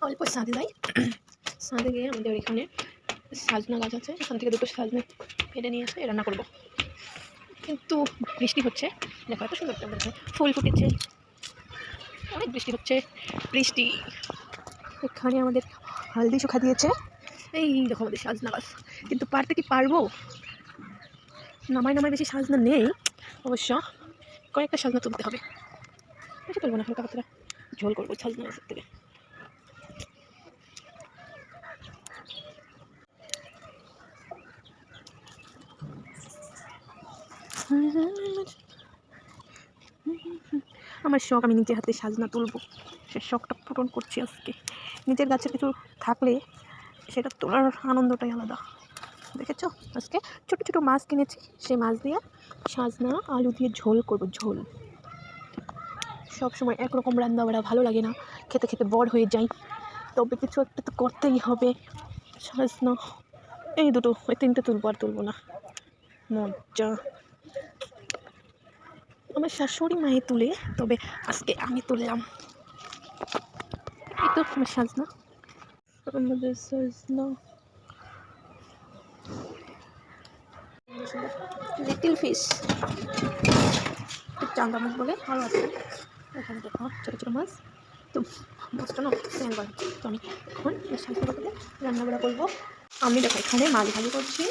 অল্প ছাদে যাই। ছাদে গিয়ে আমাদের এখানে সাজনা গাছ আছে, এখান থেকে দুটো সাজনা কেটে নিয়ে এসে রান্না করবো। কিন্তু বৃষ্টি হচ্ছে, দেখো এত সুন্দর ফুল ফুটেছে, অনেক বৃষ্টি হচ্ছে। বৃষ্টি এখানে আমাদের হলদি শুকা দিয়েছে, এই দেখো আমাদের সাজনা গাছ। কিন্তু পারতে কি পারবো? নামায় নামায় বেশি সাজনা নেই অবশ্য, কয়েকটা সাজনা তুলতে হবে। বেশি তুলবো না, হালকা পাতলা ঝোল করবো সাজনা গাছের থেকে। আমার শখ, আমি নিজের হাতে সাজনা তুলবো, সে শখটা পূরণ করছি আজকে। নিজের গাছের কিছু থাকলে সেটা তোলার আনন্দটাই আলাদা। দেখেছো, আজকে ছোটো ছোটো মাছ কিনেছি, সেই মাছ দিয়ে সাজনা আলু দিয়ে ঝোল করব। ঝোল সব সময় একরকম রান্না বাড়া ভালো লাগে না, খেতে খেতে বড় হয়ে যাই। তবে কিছু একটা তো করতেই হবে। সাজনা এই দুটো, ওই তিনটে তুলবো, আর তুলবো না। মজা আমার শাশুড়ি মায়ে তুলে, তবে আজকে আমি তুললাম। এই তো আমার সাজনা, আমাদের সাজনা। লিটল ফিশ, চাঙ্গা মাছ বলে আরও আছে এখানে, দেখো ছোটো ছোটো মাছ। তো মাছটা না একবার, তো আমি এখন সাজনা পাতাতে রান্নাবাড়া করবো। আমি দেখো এখানে মাছ ভাজি করছি।